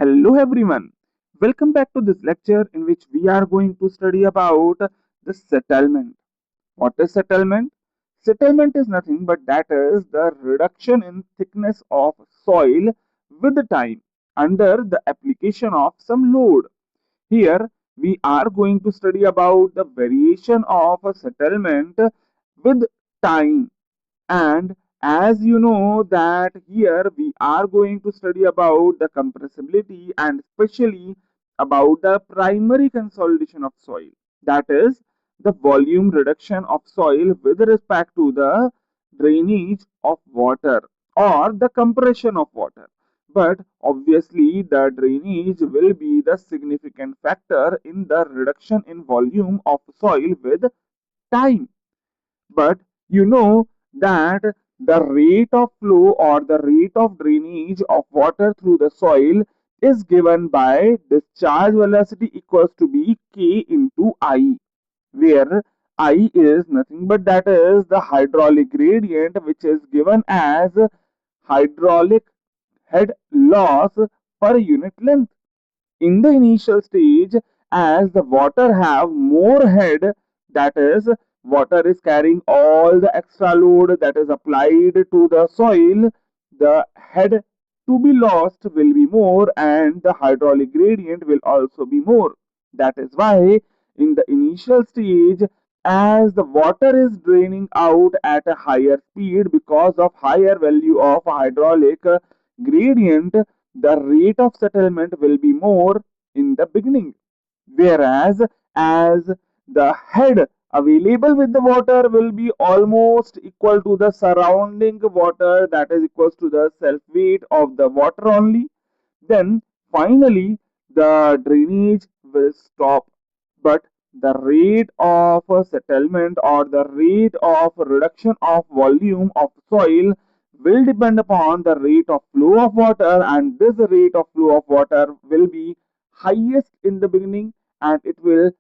Hello everyone. Welcome back to this lecture in which we are going to study about the settlement. What is settlement? Settlement is nothing but that is the reduction in thickness of soil with the time under the application of some load. Here we are going to study about the variation of a settlement with time, and as you know that here we are going to study about the compressibility and especially about the primary consolidation of soil. That is the volume reduction of soil with respect to the drainage of water or the compression of water. But obviously the drainage will be the significant factor in the reduction in volume of soil with time. But you know that the rate of flow or the rate of drainage of water through the soil is given by discharge velocity equals to be K into I, where I is nothing but that is the hydraulic gradient, which is given as hydraulic head loss per unit length. In the initial stage, as the water have more head, that is water is carrying all the extra load that is applied to the soil, the head to be lost will be more and the hydraulic gradient will also be more. That is why in the initial stage, as the water is draining out at a higher speed because of higher value of hydraulic gradient, the rate of settlement will be more in the beginning. Whereas, as the head available with the water will be almost equal to the surrounding water, that is equals to the self weight of the water only, then finally the drainage will stop. But the rate of settlement or the rate of reduction of volume of soil will depend upon the rate of flow of water, and this rate of flow of water will be highest in the beginning and it will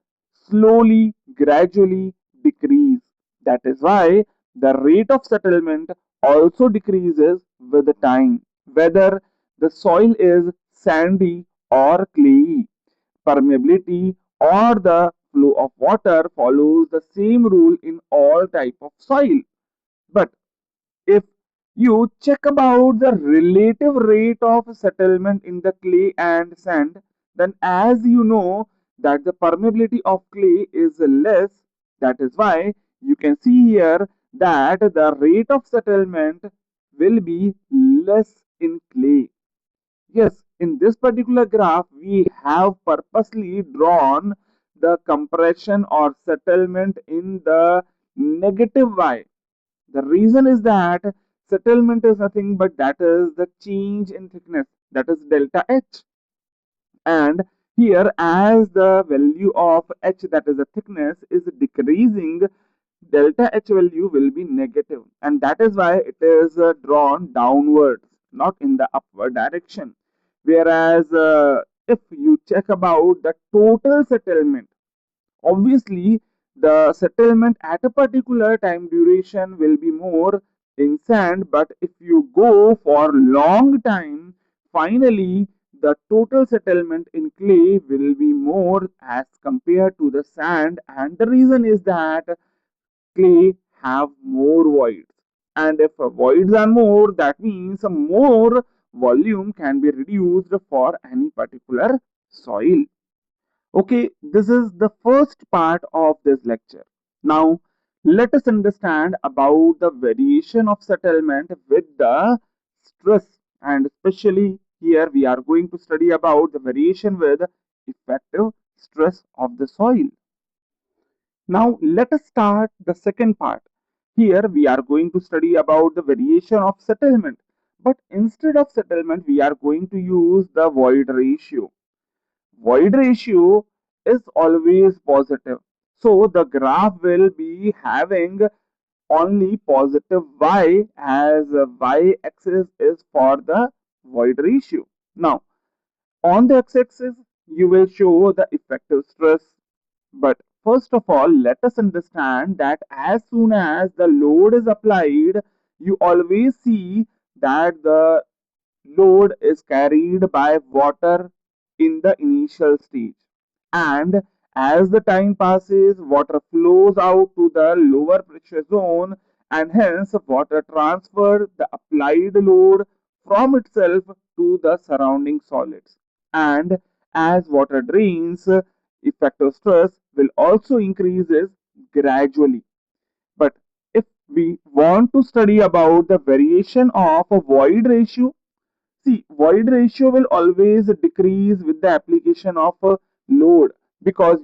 slowly gradually decrease. That is why the rate of settlement also decreases with the time, whether the soil is sandy or clayey. Permeability or the flow of water follows the same rule in all type of soil. But if you check about the relative rate of settlement in the clay and sand, then as you know that the permeability of clay is less, that is why you can see here that the rate of settlement will be less in clay. Yes, in this particular graph, we have purposely drawn the compression or settlement in the negative y. The reason is that settlement is nothing but that is the change in thickness, that is delta H. And here, as the value of H, that is the thickness, is decreasing, delta H value will be negative, and that is why it is drawn downwards, not in the upward direction. Whereas if you check about the total settlement, obviously the settlement at a particular time duration will be more in sand, but if you go for long time, finally the total settlement in clay will be more as compared to the sand, and the reason is that clay have more voids, and if voids are more, that means more volume can be reduced for any particular soil. Okay, this is the first part of this lecture. Now, let us understand about the variation of settlement with the stress, and especially here we are going to study about the variation with effective stress of the soil. Now, let us start the second part. Here we are going to study about the variation of settlement, but instead of settlement, we are going to use the void ratio. Void ratio is always positive. So the graph will be having only positive y, as y axis is for the void ratio. Now, on the x axis, you will show the effective stress. But first of all, let us understand that as soon as the load is applied, you always see that the load is carried by water in the initial stage, and as the time passes water flows out to the lower pressure zone, and hence water transfers the applied load from itself to the surrounding solids. And as water drains, effective stress will also increases gradually. But if we want to study about the variation of a void ratio, see, void ratio will always decrease with the application of a load, because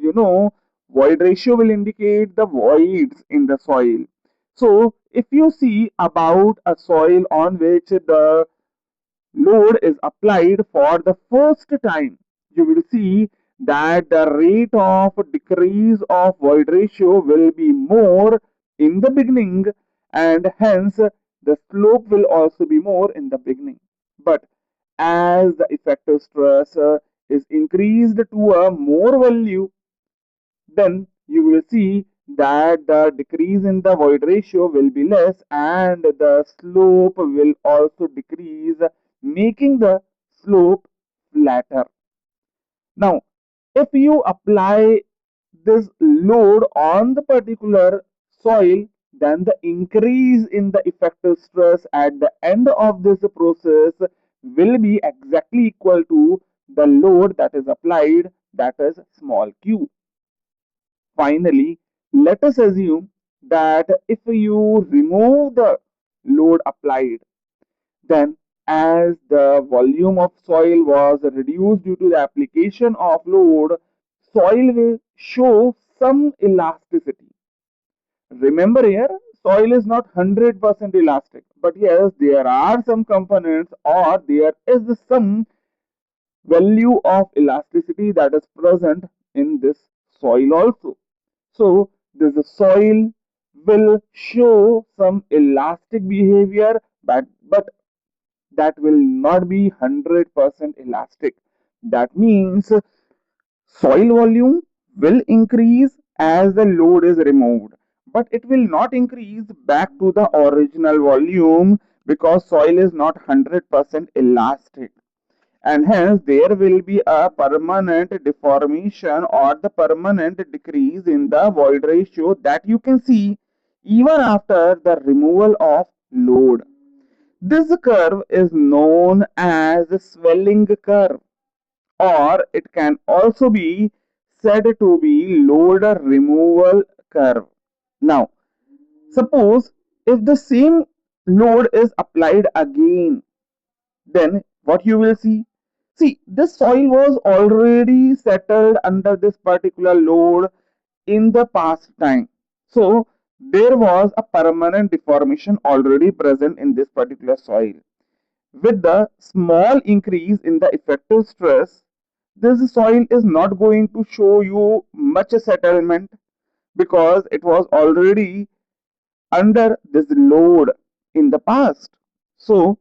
void ratio will indicate the voids in the soil. So if you see about a soil on which the load is applied for the first time, you will see that the rate of decrease of void ratio will be more in the beginning, and hence the slope will also be more in the beginning. But as the effective stress is increased to a more value, then you will see that the decrease in the void ratio will be less and the slope will also decrease, making the slope flatter. Now, if you apply this load on the particular soil, then the increase in the effective stress at the end of this process will be exactly equal to the load that is applied, that is small q. Finally, let us assume that if you remove the load applied, then as the volume of soil was reduced due to the application of load, soil will show some elasticity. Remember here, soil is not 100% elastic, but yes, there are some components or there is some value of elasticity that is present in this soil also. So this soil will show some elastic behavior, but that will not be 100% elastic. That means soil volume will increase as the load is removed, but it will not increase back to the original volume because soil is not 100% elastic, and hence there will be a permanent deformation or the permanent decrease in the void ratio that you can see even after the removal of load. This curve is known as the swelling curve, or it can also be said to be load removal curve. Now, suppose if the same load is applied again, then what you will see? See, this soil was already settled under this particular load in the past time. So, there was a permanent deformation already present in this particular soil. With the small increase in the effective stress, this soil is not going to show you much settlement because it was already under this load in the past. So,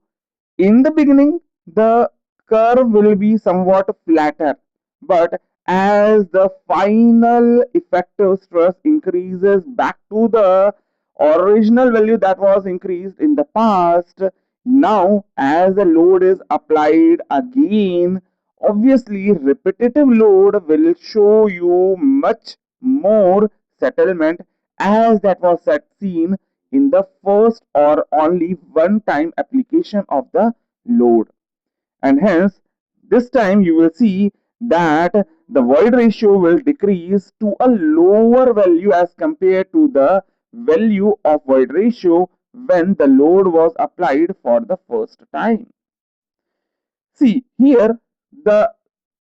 in the beginning, the curve will be somewhat flatter, but as the final effective stress increases back to the original value that was increased in the past, now as the load is applied again, obviously repetitive load will show you much more settlement as that was seen in the first or only one time application of the load. And hence this time you will see that the void ratio will decrease to a lower value as compared to the value of void ratio when the load was applied for the first time. See here, the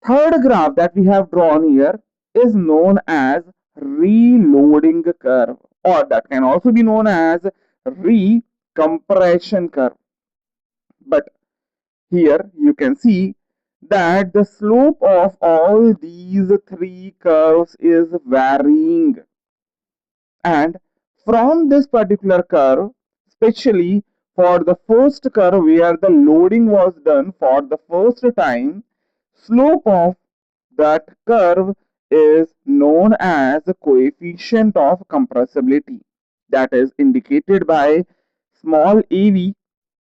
third graph that we have drawn here is known as reloading curve, or that can also be known as recompression curve. But here you can see that the slope of all these three curves is varying, and from this particular curve, especially for the first curve where the loading was done for the first time, slope of that curve is known as the coefficient of compressibility, that is indicated by small av,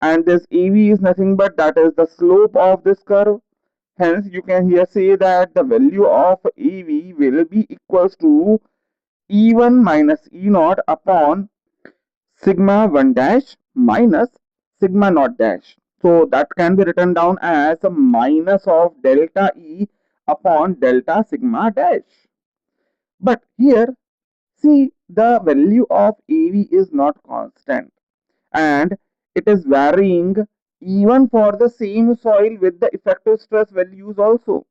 and this EV is nothing but that is the slope of this curve. Hence, you can here say that the value of EV will be equals to E1 minus E naught upon sigma 1 dash minus sigma naught dash. So that can be written down as a minus of delta E upon delta sigma dash. But here, see, the value of EV is not constant and it is varying even for the same soil with the effective stress values also.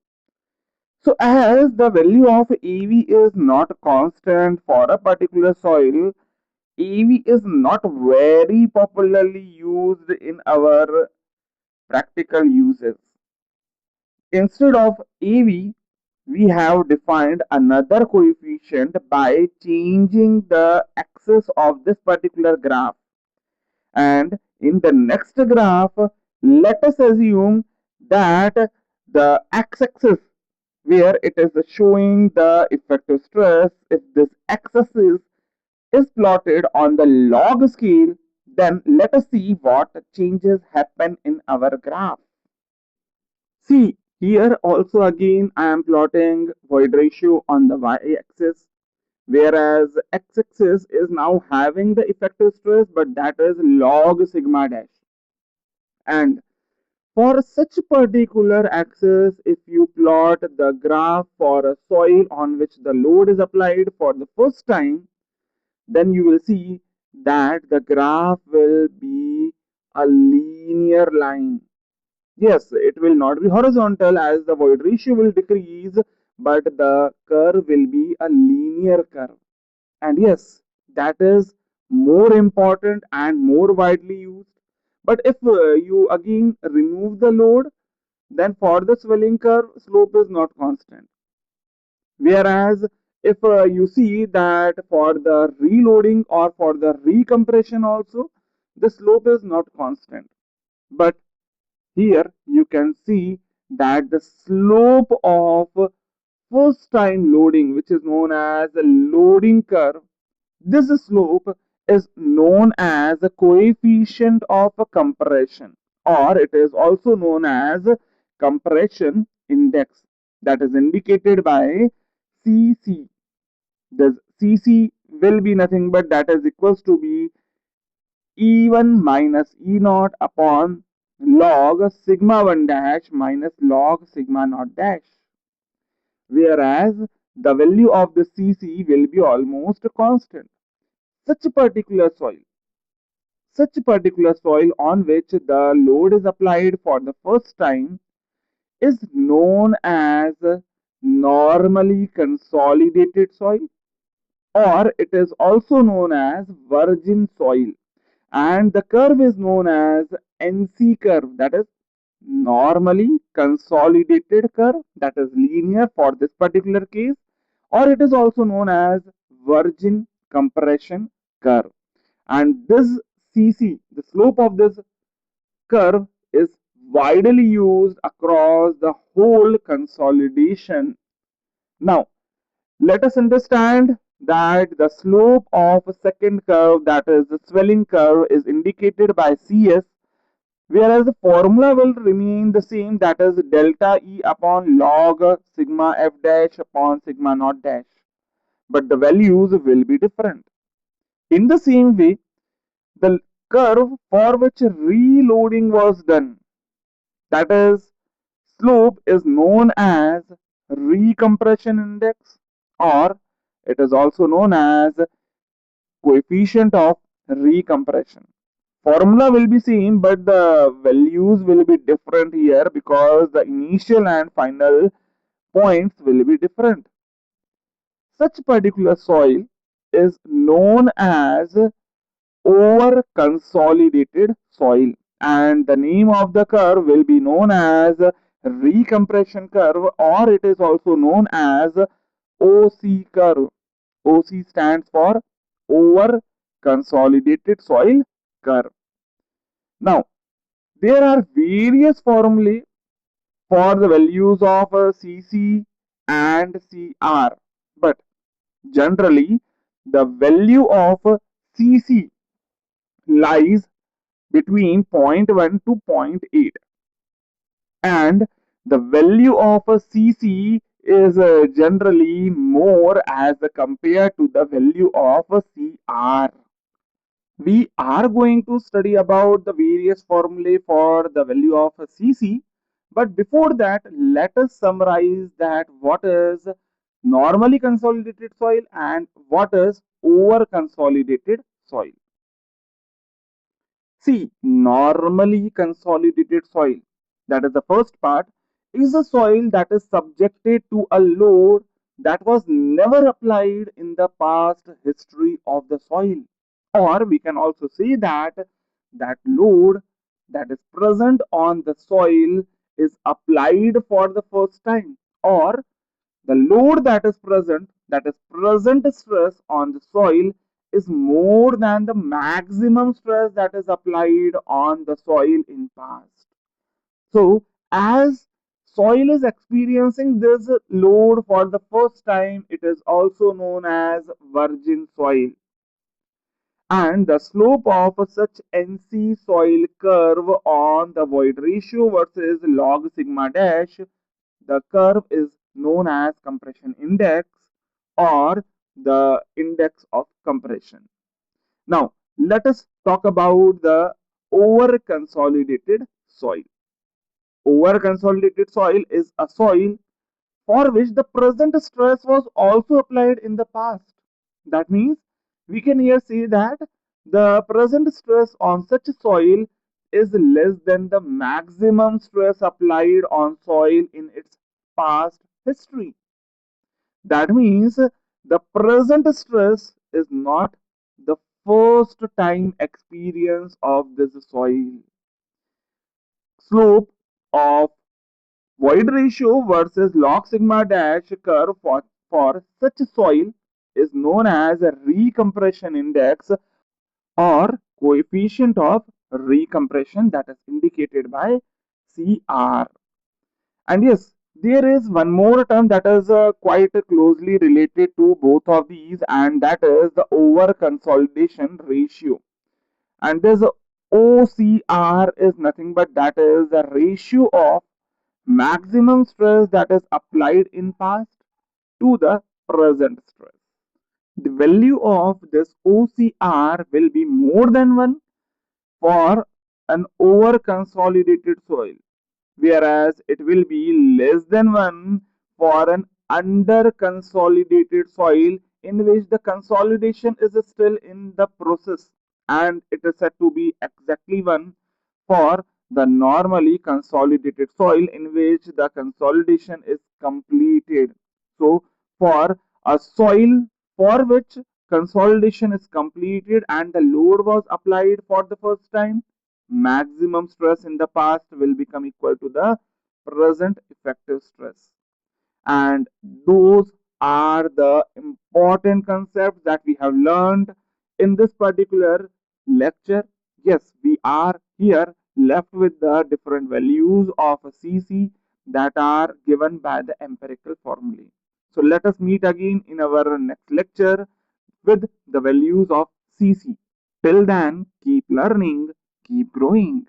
So as the value of EV is not constant for a particular soil, EV is not very popularly used in our practical uses. Instead of EV, we have defined another coefficient by changing the axis of this particular graph. And in the next graph, let us assume that the x-axis where it is showing the effective stress, if this x-axis is plotted on the log scale, then let us see what changes happen in our graph. See, here also again I am plotting void ratio on the y-axis, whereas x-axis is now having the effective stress, but that is log sigma dash. And for such particular axis, if you plot the graph for a soil on which the load is applied for the first time, then you will see that the graph will be a linear line. Yes, it will not be horizontal as the void ratio will decrease, but the curve will be a linear curve. And yes, that is more important and more widely used. But if you again remove the load, then for the swelling curve, slope is not constant. Whereas if you see that for the reloading or for the recompression also, the slope is not constant. But here you can see that the slope of first time loading, which is known as the loading curve, this slope is known as the coefficient of compression, or it is also known as compression index, that is indicated by Cc. This Cc will be nothing but that is equals to be E1 minus E naught upon log sigma 1 dash minus log sigma naught dash, whereas the value of the Cc will be almost constant. Such a particular soil, such a particular soil on which the load is applied for the first time is known as normally consolidated soil, or it is also known as virgin soil, and the curve is known as NC curve, that is normally consolidated curve, that is linear for this particular case, or it is also known as virgin compression curve. And this Cc, the slope of this curve, is widely used across the whole consolidation. Now, let us understand that the slope of a second curve, that is the swelling curve, is indicated by Cs, whereas the formula will remain the same, that is delta E upon log sigma f dash upon sigma naught dash, but the values will be different. In the same way, the curve for which reloading was done, that is slope, is known as recompression index, or it is also known as coefficient of recompression. Formula will be same, but the values will be different here because the initial and final points will be different. Such particular soil is known as over consolidated soil, and the name of the curve will be known as recompression curve, or it is also known as OC curve. OC stands for over consolidated soil curve. Now, there are various formulae for the values of Cc and Cr, but generally the value of Cc lies between zero point 0.1 to zero point 0.8, and the value of a CC is generally more as compared to the value of a CR. We are going to study about the various formulae for the value of a CC, but before that, let us summarize that what is normally consolidated soil and what is over consolidated soil. See, normally consolidated soil, that is the first part, is a soil that is subjected to a load that was never applied in the past history of the soil. Or we can also say that that load that is present on the soil is applied for the first time, or the load that is present stress on the soil is more than the maximum stress that is applied on the soil in past. So as soil is experiencing this load for the first time, it is also known as virgin soil. And the slope of such NC soil curve on the void ratio versus log sigma dash, the curve is known as compression index or the index of compression. Now, let us talk about the over consolidated soil. Over consolidated soil is a soil for which the present stress was also applied in the past. That means we can here say that the present stress on such soil is less than the maximum stress applied on soil in its past history. That means the present stress is not the first time experience of this soil. Slope of void ratio versus log sigma dash curve for such soil is known as a recompression index or coefficient of recompression, that is indicated by CR. And yes, there is one more term that is quite closely related to both of these, and that is the over consolidation ratio. And this OCR is nothing but that is the ratio of maximum stress that is applied in past to the present stress. The value of this OCR will be more than 1 for an over consolidated soil, whereas it will be less than 1 for an under consolidated soil in which the consolidation is still in the process, and it is said to be exactly 1 for the normally consolidated soil in which the consolidation is completed. So for a soil for which consolidation is completed and the load was applied for the first time, maximum stress in the past will become equal to the present effective stress. And those are the important concepts that we have learned in this particular lecture. Yes, we are here left with the different values of a CC that are given by the empirical formulae. So let us meet again in our next lecture with the values of CC. Till then, keep learning, keep growing.